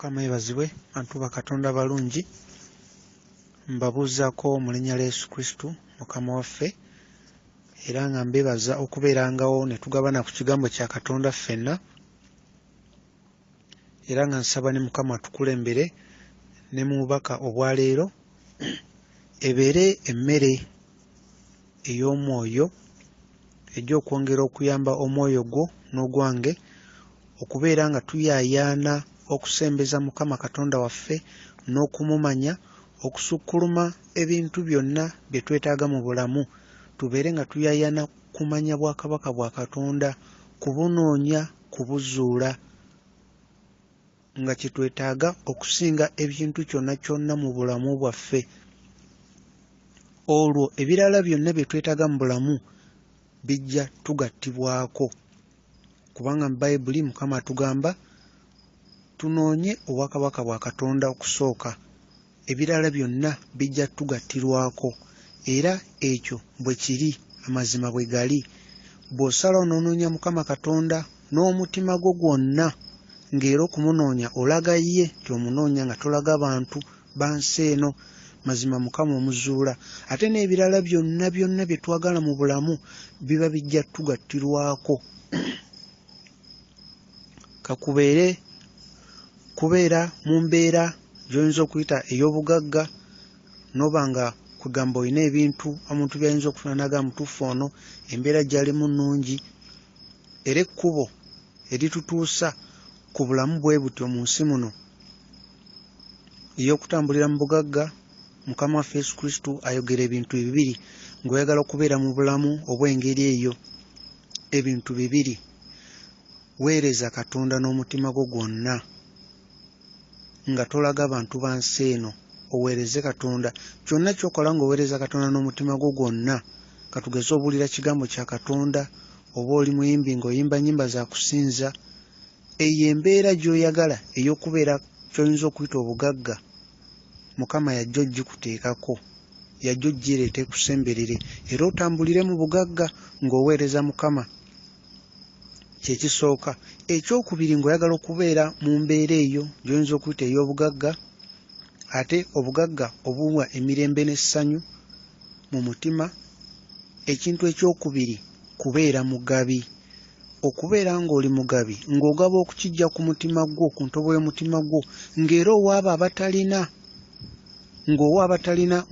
Mukama yebazibwe, bantu ba Katonda balungi. Mbabuuzaako mu linnya lya Yesu Kristo Mukama waffe, era nga mbebaza okubeerangawo ne tugabana ku kigambo kya Katonda ffenna, era nga nsaba ne Mukama atukulembere ne mu bubaka obwaleero ebeere emmere ey'omwoyo ejja okwongera okuyamba omwoyo gwo n'ogwange okubeera nga tuyaayaana okusembeza Mukama Katonda waffe n'okumumanya, okusukkuluma ebintu byonna bye twetaaga mu bulamu, tubeere nga tuyaayaana kumanya bwakabaka bwa Katonda, kubunoonya, kubuzuula, nga kyetwetaaga okusinga ebintu kyonna kyonna mu bulamu bwaffe. Olwo ebirala byonna bye twetaaga mu bulamu bijja tugattibwako, kubanga mu Bayibuli Mukama atugamba tunoonye obwakabaka bwa Katonda okusooka, ebirala byonna bijja tugattirwako. Era ekyo bwe kiri, amazima bwe gali. Bw'osalawo n'onoonya Mukama Katonda n'omutima gwo gwonna, ng'era okumunoonya olaga ye, tyomunoonya nga tolaga bantu ba nsi eno, mazima Mukama omuzuula. Ate n'ebirala byonna byonna bye twagala mu bulamu biba bijja tugattirwako. Kubeera mu mbeera gy'oyinza okuyita ey'obugagga, n'oba nga kugamba olina ebintu omuntu by'ayinza okufaanaga mutuufu ono embeera gy'alimu nnungi, era ekkubo eritutuusa ku bulamu bwe butyo mu nsi muno ey'okutambulira mu bugagga, Mukama waffe Yesu Kristo ayogera ebintu bibiri ng'oyagala okubeera mu bulamu obw'engeri eyo. Ebintu bibiri: weereza Katonda n'omutima gwo gwonna, nga tolaga bantu ba nsi eno, oweereze Katonda. Kyonna ky'okola ng'oweereza Katonda n'omutima gwo gwonna, katugeze obuulira kigambo kya Katonda, oba oli muyimbi ng'oyimba nnyimba za kusinza, eyo embeera gy'oyagala ey'okubeera ky'oyinza okuyita obugagga, Mukama yajja ogikuteekako, yajja oggireeta ekusemberere, era otambulire mu bugagga ng'oweereza Mukama. Kye kisooka. Ekyokubiri, ng'oyagala okubeera mu mbeera eyo gy'oyinza okuyita ey'obugagga, ate obugagga obuwa emirembe n'essanyu mu mutima. Ekintu ekyokubiri, kubeera mugabi. Okubeera ng'oli mugabi, ng'ogaba okukijja ku mutima gwo, ku ntobo y'omutima gwo, ng'era owaabo abatalina,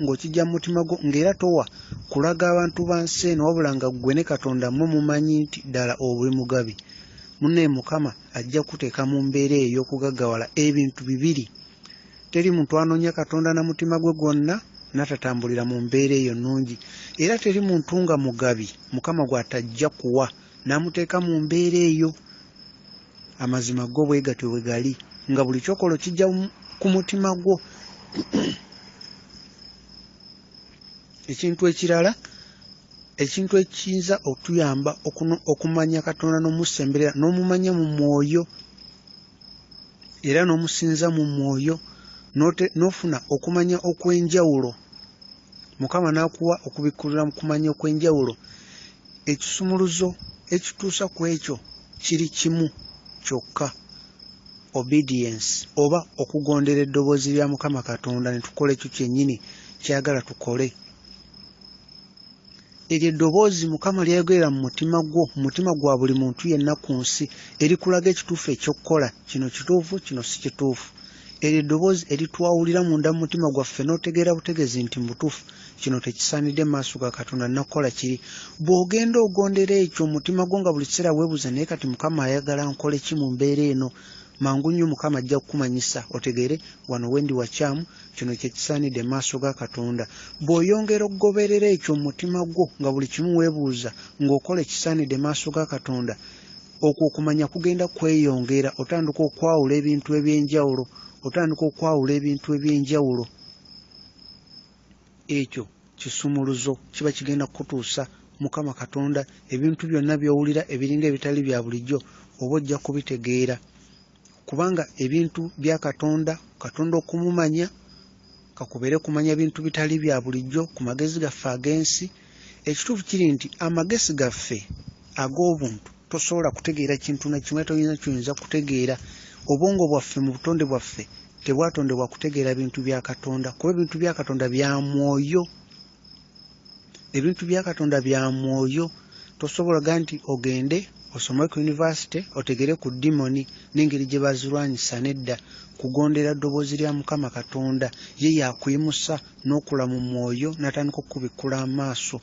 ng'okijja mu mutima gwo, ng'era towa kulaga abantu ba nsi eno, wabula nga ggwe ne Katonda mmwe mumanyi nti ddala oli mugabi. Munne Mukama ajja kuteeka mu mbeera eyo y'okugaggawala ebintu bibiri. Teri muntu anoonya Katonda na mutima gwe gwonna n'atatambulira mu mbeera eyo nnungi, era teri muntu nga mugabi Mukama gw'atajja kuwa n'amuteeka mu mbeera eyo. Amazima go bwe gatyo bwe gali, nga buli ky'okola kijja ku mutima gwo. Ekintu ekirala, ekintu ekiyinza otuyamba okumanya Katonda n'omusemberera, n'omumanya mu mwoyo, era n'omusinza mu mwoyo, n'ofuna okumanya okw'enjawulo. Mukama n'akuwa okubikkulira mu kumanya okw'enjawulo. Ekisumuluzo ekituusa ku ekyo kiri kimu kyokka: obedience, oba okugondera eddoboozi lya Mukama Katonda ne tukola ekyo kyennyini kyagala tukole. Eryo eddoboozi Mukama lyayogerera mu mutima gwo, mu mutima gwa buli muntu yenna ku nsi, erikulaga ekituufu eky'okukola, kino kituufu, kino si kituufu. Eryo eddoboozi eritwawulira munda mu mutima gwaffe n'otegeera butegeezi nti mutuufu, kino tekisaanidde mu maaso ga Katonda, nakukola kiri. Bw'ogenda ogondera ekyo mu mutima gwo nga buli kiseera weebuuza, naye kati Mukama ayagala nkole ki mu mbeera eno? Mangu nnyo Mukama ajja kukumanyisa otegeere, wano wendi wakyamu, kino kyekisaanidde mu maaso ga Katonda. Bw'oyongera okugoberera ekyo mu mutima gwo nga buli kimu weebuuza ng'okola ekisaanidde mu maaso ga Katonda, okwo okumanya kugenda kweyongera, otandika okwawula ebintu eby'enjawulo. Ekyo kisumuluzo kiba kigenda kukutuusa Mukama Katonda. Ebintu byonna by'owulira ebiringa ebitali bya bulijjo oba ojja kubitegeera, kubanga ebintu bya Katonda okumumanya, kakubeere kumanya bintu bitali bya bulijjo ku magezi gaffe ag'ensi. Ekituufu kiri nti amagezi gaffe ag'obuntu tosobola kutegeera kintu na kimu, toyinza kutegeera obwongo bwaffe mu butonde bwaffe tebwatondebwa kutegeera bintu bya Katonda, kuba ebintu bya Katonda bya mwoyo. Ebintu bya Katonda bya mwoyo. Tosobola nti ogende osome ku university otegere ku demoni n'engeri gye bazirwanyisa nedda. Kugondera ddoboozi lya Mukama Katonda, ye yakwimusa n'okula mu mwoyo n'atandika okubikula amaaso.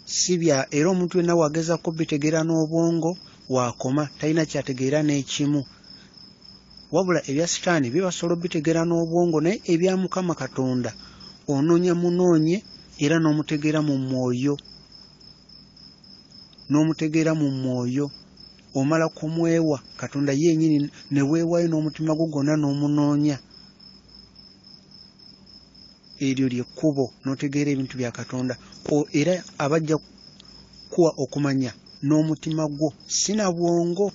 Sibya era omuntu yenna wagezako bitegeera n'obwongo wakoma talina kyategeera n'ekimu. Wabula ebya sitaani bibasobola bitegeera n'obwongo, naye ebya Mukama Katonda onoonya munoonye era n'omutegeera mu mwoyo. N'omutegeera mu mwoyo. Omala kumwewa Katonda yennyini ne weewayo n'omutima gwo gwonna n'omunoonya. Eryo ly'ekkubo n'otegeera ebintu bya Katonda. Era abajja kuwa okumanya n'omutima gwo, sina bwongo,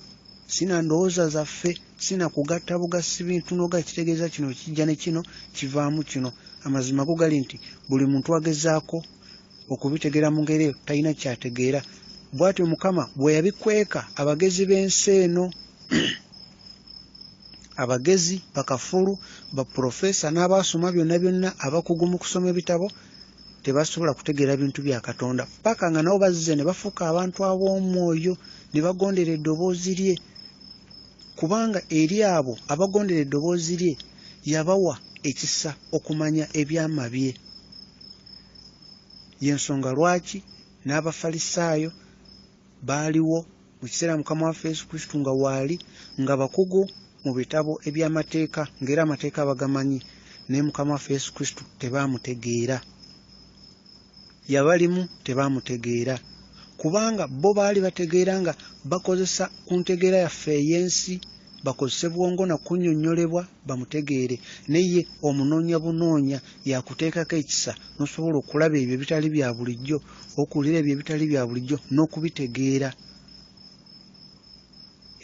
sina ndowooza zaffe, sina kugatta bugasi bintu n'oga kitegeeza kino kijja ne kino kivaamu kino. Amazima go gali nti buli muntu agezaako okubitegeera mu ngeri eyo talina kyategeera. Bw'atyo Mukama bwe yabikweka abagezi b'ensi eno, abagezi bakafulu baprofesa n'abaasoma byonna abakugu mu kusoma ebitabo tebasobola kutegeera bintu bya Katonda, paka nga nabo bazze ne bafuuka abantu ab'omwoyo ne bagondera eddoboozi lye. Kubanga eri abo abagondera eddoboozi lye yabawa ekisa okumanya ebyama bye. Y'ensonga lwaki n'Abafalisaayo baaliwo mu kiseera Mukama waffe Yesu Kristo nga waali nga bakugu mu bitabo eby'amateeka, ng'era amateeka bagamanyi, naye Mukama waffe Yesu Kristo tebaamutegeera. Yabalimu tebaamutegeera kubanga bo baali bategeera nga bakozesa ku ntegeera yaffe ey'ensi, bakozese bwongo na kunnyonnyolebwa bamutegeere. Naye omunoonya bunoonya yakuteekako ekisa n'osobola okulaba ebyo ebitali bya bulijjo, okuwulira ebyo ebitali bya bulijjo n'okubitegeera.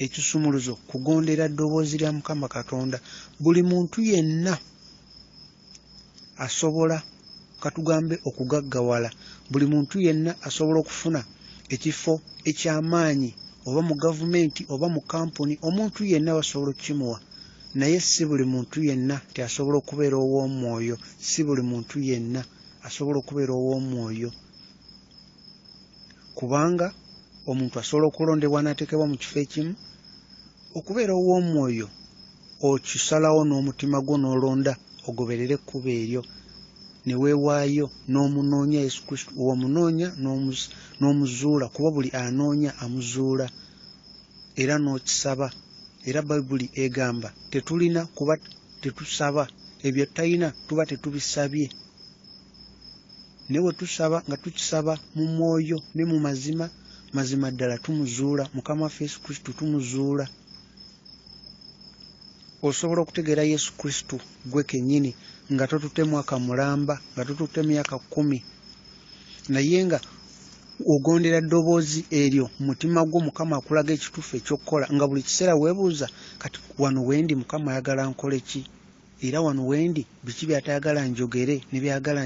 Ekisumuluzo kugondera ddoboozi lya Mukama Katonda. Buli muntu yenna asobola katugambe okugaggawala. Buli muntu yenna asobola okufuna ekifo eky'amaanyi oba mu gavumenti oba mu kampuni. Omuntu yenna basobola okukimuwa, naye si buli muntu yenna asobola okubeera ow'omwoyo. Si buli muntu yenna asobola okubeera ow'omwoyo, kubanga omuntu asobola okulondebwa n'ateekebwa mu kifo ekimu. Okubeera ow'omwoyo okisalawo n'omutima gwo n'olonda ogoberere ekkubo eryo, ne weewaayo n'omunoonya Yesu Kristo. Omunoonya n'omuzuula, kuba buli anoonya amuzuula, era n'okisaba. Era Bayibuli egamba tetulina kuba tetusaba, ebyo talina tuba tetubisabye. Ne bwe tusaba nga tukisaba mu mwoyo ne mu mazima, mazima ddala tumuzuula. Mukama waffe Yesu Kristo tumuzuula. Osobola okutegeera Yesu Kristo gwe kennyini nga totutte mwaka mulamba, nga totutte myaka 10, naye nga ogondera ddoboozi eryo mutima gwo, Mukama akulaga ekituufu eky'okukola, nga buli kiseera weebuuza kati wano wendi Mukama ayagala nkole ki, era wano wendi biki by'atayagala njogere ne byagala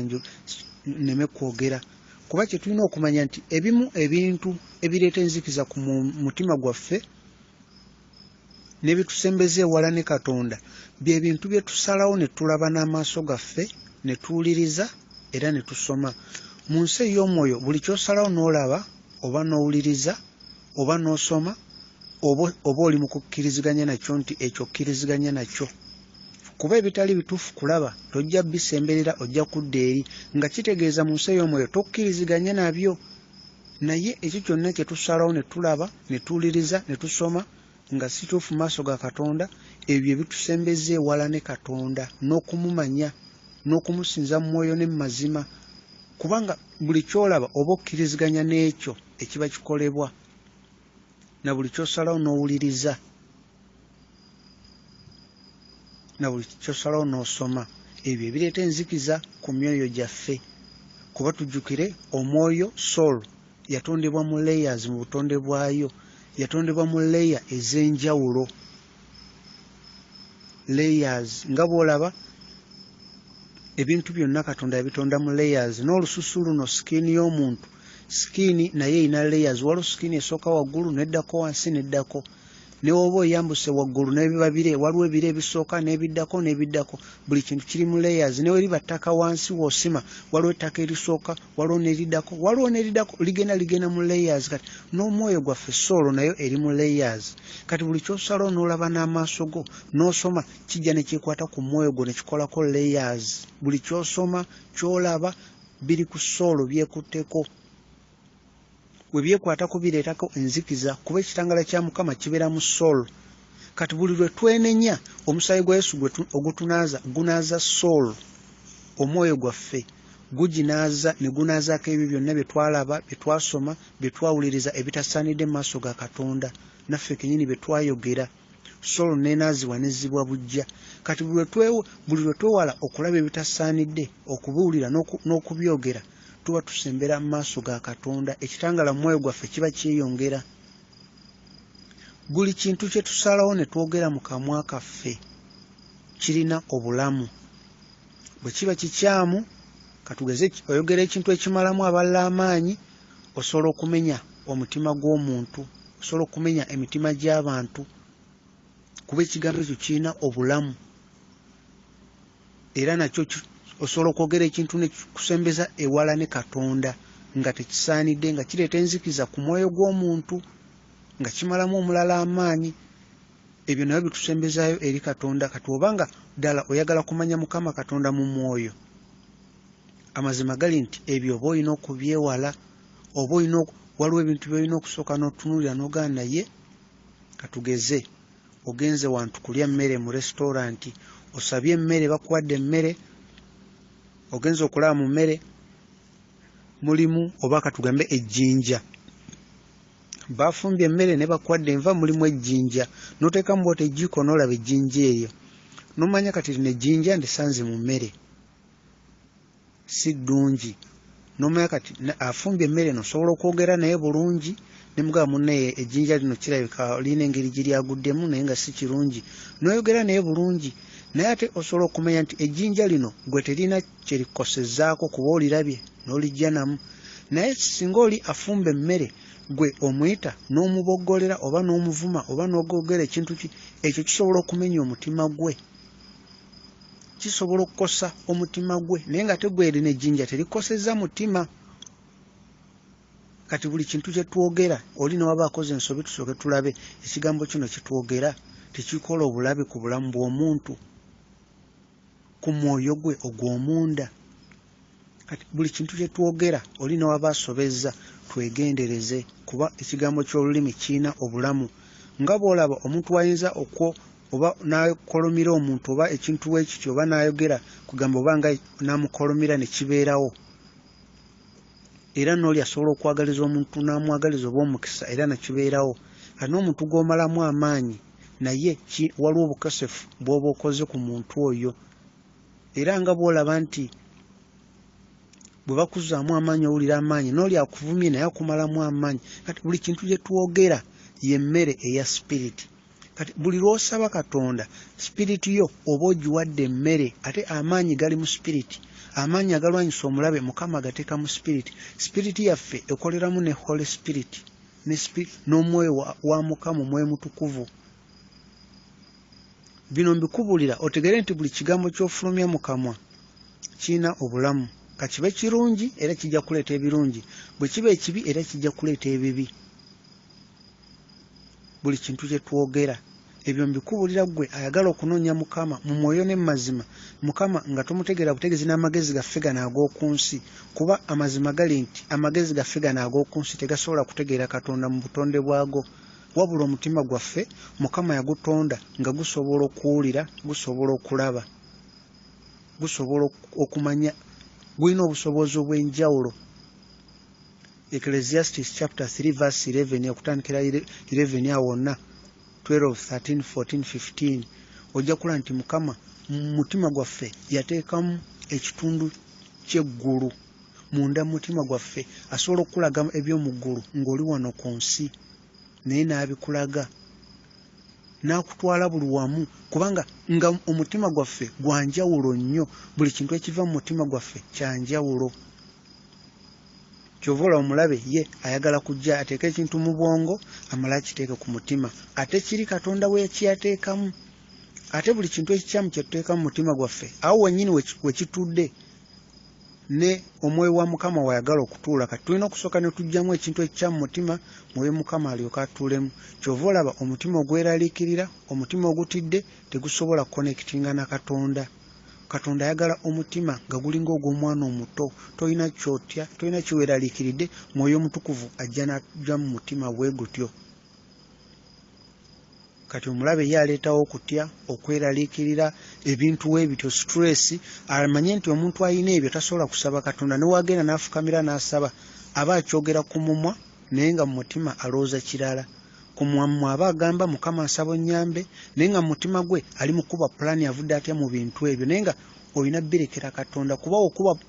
nneme kwogera. Kuba kye tulina okumanya nti ebimu ebintu ebireeta enzikiza ku mutima gwaffe ne bitusembeza ewala ne Katonda bye bintu bye tusalawo ne tulaba n'amaaso gaffe ne tuwuliriza era ne tusoma. Mu nsi ey'omwoyo buli ky'osalawo n'olaba oba n'owuliriza oba n'osoma oba oli mu kukkiriziganya nakyo nti ekyo okkiriziganya nakyo. Kuba ebitali bituufu kulaba tojja bisemberera, ojja kudda eri, nga kitegeeza mu nsi ey'omwoyo tokkiriziganya nabyo. Naye ekyo kyonna kye tusalawo ne tulaba ne tuwuliriza ne tusoma nga si tuufu mu maaso ga Katonda, ebyo ebitusembeza ewala ne Katonda n'okumumanya n'okumusinza mu mwoyo ne mu mazima. Kubanga buli ky'olaba oba okkiriziganya n'ekyo ekiba kikolebwa, na buli ky'osalawo n'owuliriza, na buli ky'osalawo n'osoma, ebyo ebireeta enzikiza ku myoyo gyaffe. Kuba tujjukire omwoyo soul yatondebwa mu layers mu butonde bwayo, yatondebwa mu layer ez'enjawulo. Layers nga bw'olaba ebintu byonna Katonda yabitonda mu layers. N'olususu luno skin y'omuntu, skin naye erina layers. Waliwo skin esooka waggulu neddako wansi neddako. ne woba oyambuse waggulu n'ebiba bire, waliwo ebire ebisooka n'ebiddako, buli kintu kiri mu layers. Ne weriba ttaka wansi w'osima, waliwo ettaka erisooka, waliwo n'eriddako, ligenda mu layers. Kati n'omwoyo gwaffe soolo nayo eri mu layers. Kati buli ky'osalawo n'olaba n'amaaso go n'osoma, kijja ne kyekwata ku mwoyo gwo ne kikolako layers. Buli ky'osoma ky'olaba biri ku soolo byekutteko. We byekwatako bireetako enzikiza, kuba ekitangala kya Mukama kibeera mu soolo. Kati buli lwe twenenya, omusaayi gwa Yesu ogutunaaza gunaaza soolo, omwoyo gwaffe guginaaza ne gunaazaako ebyo byonna bye twalaba, bye twasoma, bye twawuliriza ebitasaanidde mu maaso ga Katonda, naffe kennyini bye twayogera. Soolo neenaazibwa nezzibwa bujja. Kati buli lwe twewala okulaba ebitasaanidde, okubuulira n'okubyogera, tuba tusembera mu maaso ga Katonda, ekitangala mu mwoyo gwaffe kiba kyeyongera. Buli kintu kye tusalawo ne twogera mu kamwa kaffe kirina obulamu. Bwe kiba kikyamu, katugeze oyogera ekintu ekimalamu abalala amaanyi, osobola okumenya omutima gw'omuntu, osobola okumenya emitima gy'abantu, kuba ekigambo ekyo kirina obulamu. Era nakyo osobola okwogera ekintu ne kusembeza ewala ne Katonda nga tekisaanidde, nga kireeta enzikiza ku mwoyo gw'omuntu, nga kimalamu omulala amaanyi. Ebyo nabyo bitusembezaayo eri Katonda. Kati obanga ddala oyagala kumanya Mukama Katonda mu mwoyo, amazima gali nti ebyo oba olina okubyewala, waliwo ebintu by'olina okusooka n'otunuulira n'ogaana naye. Katugeze ogenze wantu kulya mmere mu restauranti, osabye emmere, bakuwadde emmere, ogenze okulaba mu mmere mulimu, oba katugambe ejjinja, bafumbye emmere ne bakuwadde enva mulimu ejjinja, n'oteekamu bw'oti ejjiiko n'olaba ejjinja eryo, n'omanya kati lino ejjinja ndisanze mu mmere, si ddungi. N'omanya kati afumbye emmere n'osobola okwogera naye bulungi, ne mugamba munnaye ejjinja lino kirabika lirina engeri gye lyaguddemu naye nga si kirungi, n'oyogera naye bulungi. Naye ate osobola okumanya nti ejjinja lino gwe terina kye likosezzaako kuba olirabye n'olijja namu. Naye singa oli afumba emmere, gwe omuyita n'omuboggolera oba n'omuvuma oba n'ogogera ekintu ekyo, kisobola okumenya omutima gwe, kisobola okukosa omutima gwe, naye nga tegwe erina ejjinja terikosezza mutima. Kati buli kintu kye twogera, oli n'waba akoze ensobi tusooke tulabe ekigambo kino kye twogera tekikola obulabe ku bulamu bw'omuntu, ku mwoyo gwe ogw'omunda. Kati buli kintu kye twogera, oli n'waba asobezza, twegendereze, kuba ekigambo ky'olulimi kirina obulamu. Nga bw'olaba omuntu wayinza oba n'akolomera omuntu oba ekintu weekityo, oba n'ayogera kugamba oba nga n'amukolomera ne kibeerawo, era n'oli asobola okwagaliza omuntu n'amwagaliza oba omukisa era nakibeerawo. Kati n'omuntu gw'omalamu amaanyi, naye waliwo obukosefu bw'oba okoze ku muntu oyo. Era nga bw'olaba nti bwe bakuzaamu amaanyi owulira amaanyi, n'oli akuvumye naye akumalamu amaanyi. Kati buli kintu kye twogera ye mmere eya sipiriti. Kati buli lw'osaba Katonda, sipiriti yo oba ogiwadde emmere, ate amaanyi gali mu sipiriti. Amaanyi agalwanyisa omulabe Mukama agateeka mu sipiriti. Sipiriti yaffe ekoleramu ne Holy Spirit n'omwoyo wa Mukama, omwoyo mutukuvu. Bino mbikubulira otegere nti buli kigambo ky'ofulumya mu kamwa kirina obulamu. Kakibe kirungi era kijja kuleeta ebirungi, bwe kiba ekibi era kijja kuleeta ebibi. Buli kintu kye twogera, ebyo mbikubulira ggwe ayagala okunoonya Mukama mu mwoyo ne mu mazima, Mukama nga tomutegeera butegeezi n'amagezi gaffe gano ag'oku nsi, kuba amazima gali nti amagezi gaffe gano ag'oku nsi tegasobola kutegeera Katonda mu butonde bwago. Wabula omutima gwaffe Mukama yagutonda nga gusobola okuwulira, gusobola okulaba, gusobola okumanya, gulina obusobozi obw'enjawulo. Ecclesiastes chapter 3 verse 11 okutandikira 11 awo wonna, 12, 13, 14, 15, ojja kulaba nti Mukama mu mutima gwaffe yateekamu ekitundu ky'eggulu. Munda mu mutima gwaffe asobola okulaga eby'omu ggulu ng'oli wano ku nsi, naye n'abikulaga, n'akutwala buli wamu, kubanga nga omutima gwaffe gwa njawulo nnyo. Buli kintu ekiva mu mutima gwaffe kya njawulo. kyovola omulabe ye ayagala kujja ateeke ekintu mu bwongo amala akiteeke ku mutima ate kiri Katonda we yakiyateekamu ate buli kintu ekikyamu kye tuteeka mu mutima gwaffe awo wennyini we kitudde ne omwoyo wa Mukama wayagala okutuula kati tulina okusooka ne tujjamu ekintu ekikya mu mutima mwoyo Mukama alyoka atuulemu kyova olaba omutima ogweraliikirira omutima ogutidde tegusobola kukonekitinga na Katonda. Katonda ayagala omutima nga gulinga ogw'omwana omuto tolina kyotya tolina kiweraliikiridde mwoyo mutukuvu ajja n'ajja mu mutima bwe gutyo. Kati omulabe ye aleetawo okutya okweraliikirira ebintu webityo stress amanye nti omuntu ayina ebyo tasobola kusaba Katonda newagenda n'afukamira n'asaba aba akyogera ku mumwa naye nga mu mutima alowooza kirala ku mumwa aba agamba Mukama nsaba onnyambe naye nga mu mutima gwe ali mu kuba pulaani avudde atya mu bintu ebyo naye nga olina birekera Katonda kuba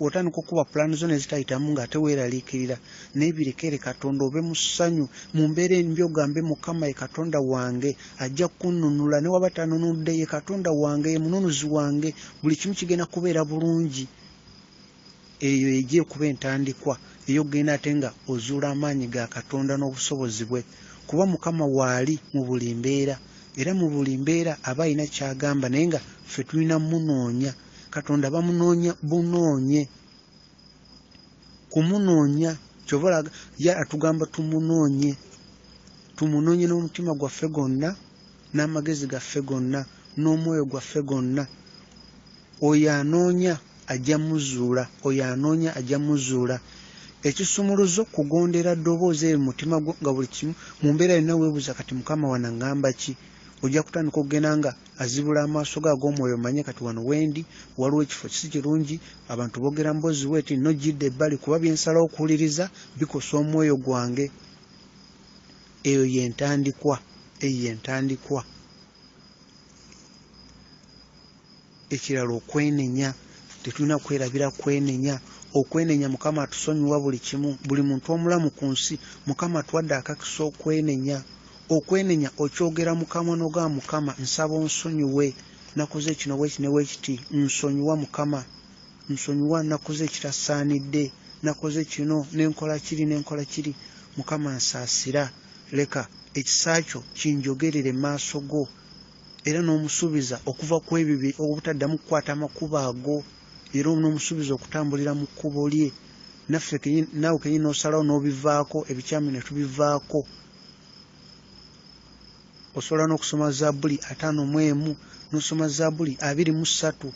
otandika okuba pulaani zo ne zitayitamu ng'ate weeraliikirira naye birekere Katonda obe mu ssanyu mu mbeera embi ogambe Mukama ye Katonda wange ajja kunnunula ne waba tanunudde ye Katonda wange ye mununuzi wange buli kimu kigenda kubeera bulungi. Eyo ejje kuba entandikwa ey'okugenda ate nga ozuula amaanyi ga Katonda n'obusobozi bwe kuba Mukama waali mu buli mbeera era mu buli mbeera aba alina ky'agamba naye nga ffe tulina munoonya Katonda bamunoonya bunoonye kumunoonya kyova ye atugamba tumunoonye n'omutima gwaffe gwonna n'amagezi gaffe gonna n'omwoyo gwaffe gwonna oyo anoonya ajja muzuula oyo anoonya ajja muzuula. Ekisumuluzo kugondera ddoboozi eri mutima gwo nga buli kimu mu mbeera yonna weebuuza kati Mukama wano ngamba ki ojja kutandika okugenda nga azibula amaaso go ag'omwoyo manye kati wano wendi waliwo ekifo kisi kirungi abantu boogera mboozi weeti nojjidde ebbali kuba byensalawo okuwuliriza bikosa omwoyo gwange. Eyo yentandikwa ekirala okwenenya tetulina kwerabira kwenenya okwenenya Mukama atusonyiwa buli kimu buli muntu omulamu ku nsi Mukama atuwadde akakisa okwenenya okyogera Mukama n'ogamba Mukama nsaba onsonyiwe nakoze kino bweki ne bwekiti nsonyiwa Mukama nsonyiwa nakoze ekitasaanidde nakoze kino nenkola kiri Mukama nsaasira leka ekisa kyo kinjogerere maaso go era n'omusuubiza okuva ku ebibi obutaddamu kukwata amakubo ago era n'omusuubiza okutambulira mu kkubo lye naffe naawe kenyini n'osalawo n'obivaako ebikyamu ne tubivaako. Osobola n'okusoma Zabbuli 51 n'osoma Zabbuli 23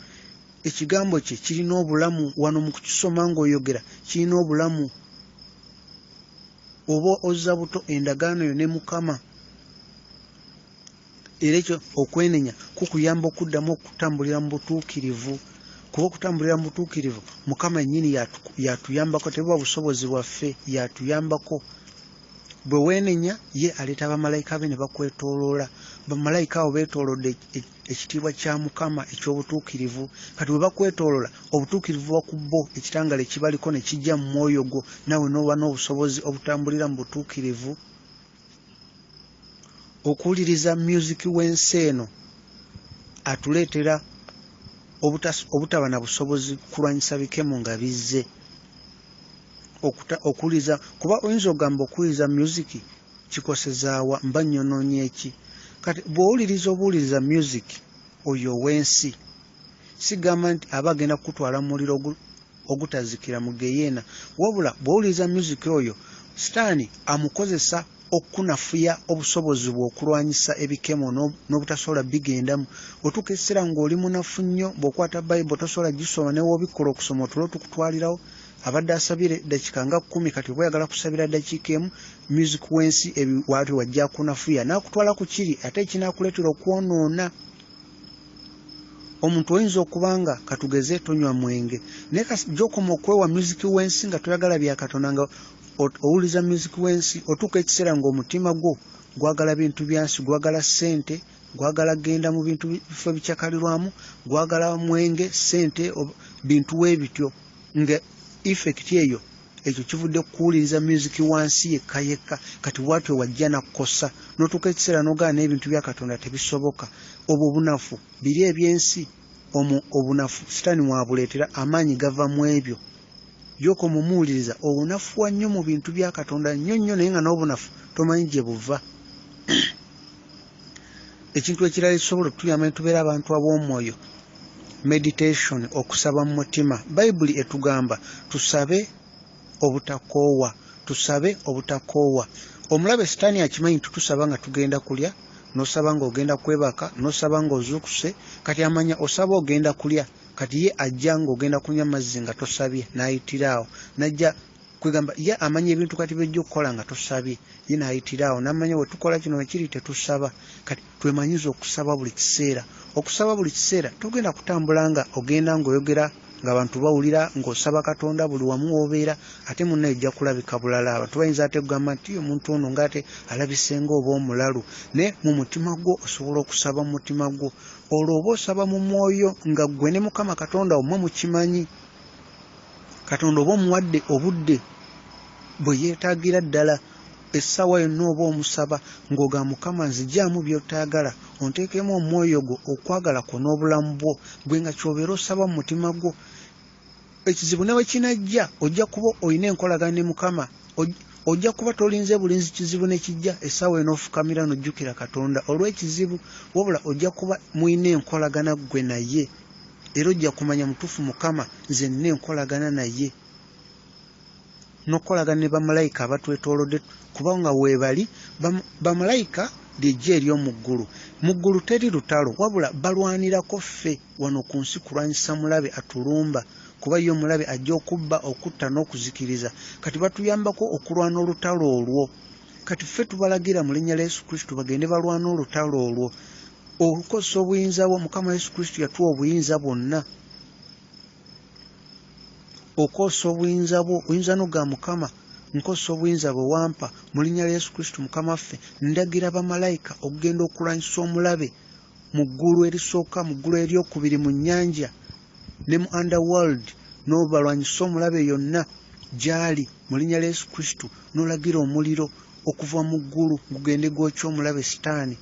ekigambo kye kirina obulamu wano mu kukisoma ng'oyogera kirina obulamu oba ozza buto endagaano yo ne Mukama era ekyo okwenenya kukuyamba okuddamu okutambulira mu butuukirivu kuba okutambulira mu butuukirivu Mukama yennyini yatuyambako tebuba busobozi bwaffe yatuyambako. Bwe weenenya ye aleeta bamalayika be ne bakwetooloola bamalayika abo beetoolodde ekitiibwa kya Mukama eky'obutuukirivu kati bwe bakwetooloola obutuukirivu buba ku bo ekitangala ekibaliko ne kijja mu mwoyo gwo naawe n'oba n'obusobozi obutambulira mu butuukirivu. Okuwuliriza music w'ensi eno atuleetera obutaba na busobozi kulwanyisa bikemo nga bizze okuwuliriza kuba oyinza ogamba okuwuliriza music kikosezaawa mba nnyonoonya eki kati bw'owuliriza music oyo ow'ensi sigamba nti aba agenda kukutwala mu muliro ogutazikira mu geyeena wabula bw'owuliriza music oyo sitaani amukozesa okunafuya obusobozi bwe okulwanyisa ebikemo n'obutasobola bigendamu otuuka ekiseera ng'oli munafu nnyo bw'okwata bayibuli tosobola gisoma ne woobikola okusoma otulo tukutwalirawo abadde asabire dakiika nga 10 kati oba oyagala kusabira dakiika emu music w'ensi wati wajja kunafuya n'akutwala ku kiri ate ekinaakuleetera okwonoona. Omuntu oyinza okubanga katugeze tonywa mwenge naye gy'okoma okwewa music w'ensi nga toyagala bya Katonda nga owuliza music w'ensi otuuka ekiseera ng'omutima gwo gwagala bintu byansi gwagala ssente gwagala genda mu bintu bifo bikyakalirwamu gwagala mwenge ssente bintu weebityo nga effect eyo ekyo kivudde kuwuliriza music wansi yekka kati bwatyo wajja nakukosa n'otuuka ekiseera n'ogaana n'ebintu bya Katonda tebisoboka. Obwo obunafu biri ebyensi obunafu sitaani mwabuleetera amaanyi gava mu ebyo gy'oka omumuwuliriza obunafuwa nnyo mu bintu bya Katonda nnyo naye nga n'obunafu tomanyi gye buva. Ekintu ekirala ekisobola okutuyamba ne tubeera abantu ab'omwoyo, meditation, okusaba mu mutima. Bayibuli etugamba tusabe obutakoowa, tusabe obutakoowa. Omulabe sitaani akimanyi nti tusaba nga tugenda kulya, n'osaba ng'ogenda kwebaka, n'osaba ng'ozuukuse, kati amanya osaba ogenda kulya, kati ye ajja ng'ogenda kunywa mazzi nga tosabye n'ayitiraawo, najja kwegamba ye amanya ebintu kati by'ojja okukola nga tosabye, ye n'ayitiraawo n'amanya bwe tukola kino ekiri tetusaba. Kati twemanyiza okusaba buli kiseera. Okusaba buli kiseera togenda kutambula nga ogenda ng'oyogera ng'abantu bawulira ng'osaba Katonda buli wamu w'obeera, ate munna ejja kulabika bulala. Abantu bayinza ate kugamba nti omuntu ono ng'ate alabise ng'oba omulalu, naye mu mutima gwo osobola okusaba mu mutima gwo. Olwo oba osaba mu mwoyo nga ggwe ne Mukama Katonda omwe mukimanyi. Katonda oba omuwadde obudde bwe yeetaagira ddala, essaawa yonna oba omusaba ng'ogamba Mukama nzigyamu by'otaagala, onteekemu omwoyo gwo, okwagala kwo n'obulamu bwo, gwe nga ky'obeera osaba mu mutima gwo. Ekizibu ne bwe kinajja ojja kuba olina enkolagana ne Mukama, ojja kuba tolinze bulinzi kizibu ne kijja, essaawa enoofukamira n'ojjukira Katonda olw'ekizibu, wabula ojja kuba mulina enkolagana ggwe naye, era ojja kumanya mutuufu Mukama nze nina enkolagana naye. N'okolagana ne bamalayika abatwetoolodde, kubanga weebali bamalayika ly'eggye ery'omu ggulu. Mu ggulu teri lutalo, wabula balwanirako ffe wano ku nsi kulwanyisa mulabe atulumba, kuba ye omulabe ajja okubba, okutta n'okuzikiriza. Kati batuyambako okulwana olutalo olwo. Kati ffe tubalagira mu linnya lya Yesu Kristo bagende balwana olutalo olwo. Okukozesa obuyinza bwo, Mukama Yesu Kristo yatuwa obuyinza bwonna. Okozesa obuyinza bwo, oyinza n'oga Mukama nkozesa obuyinza bwe wampa mu linnya lya Yesu Kristo Mukama waffe, ndagira bamalayika okugenda okulwanyisa omulabe mu ggulu erisooka, mu ggulu eryokubiri mu nnyanja ne mu underworld, n'obalwanyisa omulabe yonna gy'ali mu linnya lya Yesu Kristo, n'olagira omuliro okuva mu ggulu gugende gwokya omulabe sitaani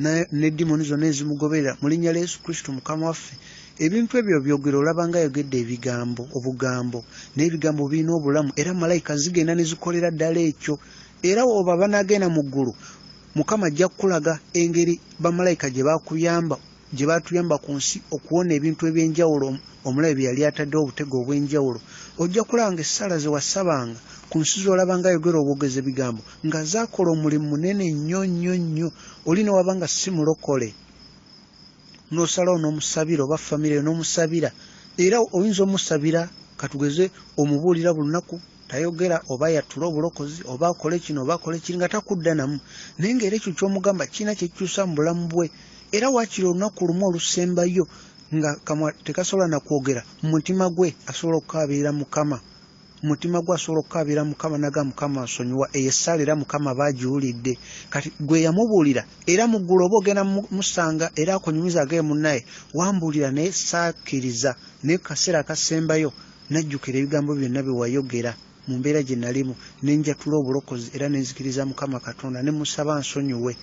ne dimoni zonna ezimugoberera mu linnya lya Yesu Kristo Mukama waffe. Ebintu ebyo byogera olaba nga ayogedde obugambo, n'ebigambo birina obulamu, era malayika zigenda ne zikolera ddala ekyo. Era oba banaagenda mu ggulu, Mukama ajja kukulaga engeri bamalayika gye batuyamba ku nsi okuwona ebintu eby'enjawulo omulabe bye yali ataddeho obutego obw'enjawulo. Ojja kulaba nga essaala ze wasabanga ku nsi z'olaba nga ayogera obwogezi ebigambo nga zaakola omulimu munene nnyo. Oli ne waba nga si mulokole, n'osalawo n'omusabira, oba famire n'omusabira, era oyinza omusabira katugeze omubuulira buli lunaku tayogera, oba yatula obulokozi, oba akole kino oba akole kiri nga takudda namu, naye ng'era ekyo ky'omugamba kirina kye kikyusa mu bulamu bwe. Era waakiri olunaku lumu olusembayo nga kamwa tekasobola na kwogera, mu mutima gwe asobola okukaabirira Mukama, mu mutima gwe asobola okukaabirira Mukama naga Mukama nsonyiwa, eyo essaala era Mukama baagiwulidde. Kati gwe yamubuulira, era mu ggulu oba ogenda musanga era akonyumiza agee munnaye, wambuulira naye saakkiriza, naye kaseera akasembayo najjukira ebigambo byonna bye wayogera mu mbeera gye nalimu, ne njatula obulokozi era ne nzikiriza Mukama Katonda ne musaba nsonyiwe.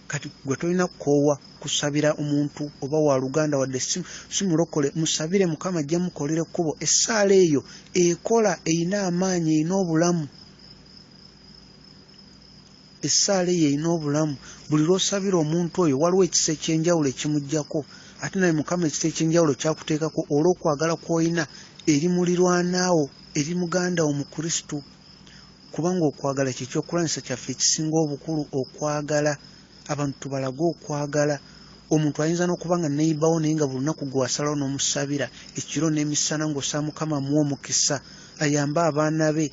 Kati gwe tolina kukoowa kusabira omuntu oba wa luganda wadde si mulokole, musabire Mukama ajja mukolera ekkubo. Essaala eyo ekola, eyina amaanyi, eyina obulamu. Essaala eyo eyina obulamu. Buli lw'osabira omuntu oyo waliwo ekisa ekyenjawulo ekimuggyako, ate naye Mukama ekisa ekyenjawulo kyakuteekako olw'okwagala kw'olina eri mulirwanaawo, eri muganda wo mu Kristo. Kubanga okwagala kye kyokulwanyisa kyaffe ekisinga obukulu, okwagala. Abantu tubalage okwagala. Omuntu ayinza n'okuba nga neyibawo naye nga buli lunaku gwe wasalawo n'omusabira ekiro n'emisana ng'osaba Mukama amuwe omukisa, ayambe abaana be,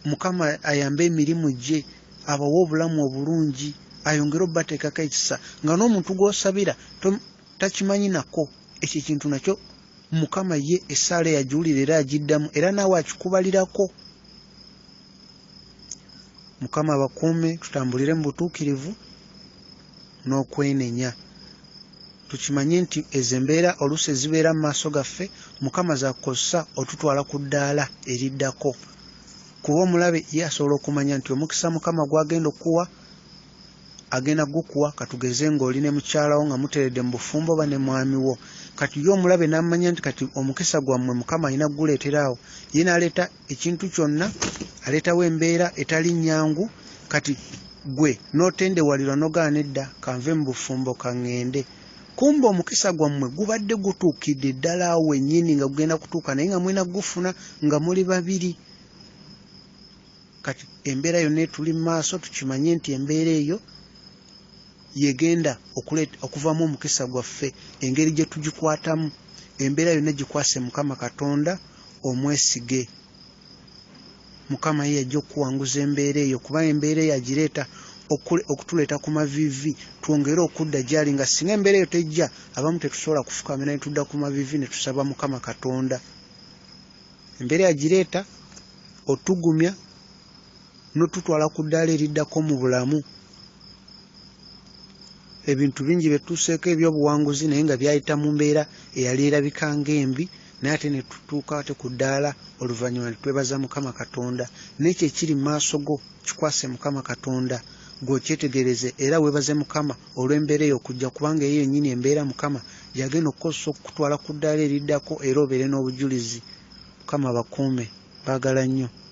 Mukama ayambe emirimu gye, abawe obulamu obulungi, ayongere obbateekako ekisa, nga n'omuntu gw'osabira takimanyi nako. Ekyo ekintu nakyo Mukama ye essaala yagiwulira era agiddamu, era naawe akikubalirako. Mukama abakuume, tutambulire mu butuukirivu n'okwenenya. Tukimanye nti ezo embeera oluusi ezibeera mu maaso gaffe Mukama zaakukozesa otutwala ku ddaala eriddako, kuba omulabe ye asobola okumanya nti omukisa Mukama gw'agenda okuwa agenda gukuwa, katugeze ng'oli ne mukyalawo nga muteredde mu bufumbo oba ne mwami wo, kati yo omulabe n'amanya nti kati omukisa gwammwe Mukama alina guleetera awo, ye n'aleeta ekintu kyonna, aleetawo embeera etali nnyangu, kati gwe n'otendewalirwa n'ogaana edda kanve mu bufumbo kaŋŋende. Kumba omukisa gwammwe gubadde gutuukidde ddala awo wennyini nga gugenda kutuuka, naye nga mwena gufuna nga muli babiri. Kati embeera yonna etuli mu maaso tukimanye nti embeera eyo yegenda okuvamu omukisa gwaffe, engeri gye tugikwatamu. Embeera yonna gikwase Mukama Katonda, omwesige. Mukama ye yajja okuwanguza embeera eyo, kuba embeera eyo agireeta okutuleeta ku maviivi, twongere okudda gy'ali, nga singa embeera eyo tejja abamu tetusobola kufukamira ne tudda ku maviivi ne tusaba Mukama Katonda. Embeera yagireeta otugumya n'otutwala ku ddaala eriddako mu bulamu. Ebintu bingi betuuseeko eby'obuwanguzi naye nga byayita mu mbeera eyali erabika ng'embi, naye ate ne tutuuka ate ku ddaala oluvannyuma ne twebaza Mukama Katonda. N'ekyo ekiri mu maaso go kikwase Mukama Katonda, gw'okyetegereze era weebaze Mukama olw'embeera eyo okujja, kubanga eyo yennyini embeera Mukama yagenda okukozesa okutwala ku ddaala eriddako era obeere n'obujulizi. Mukama bakuume, baagala nnyo.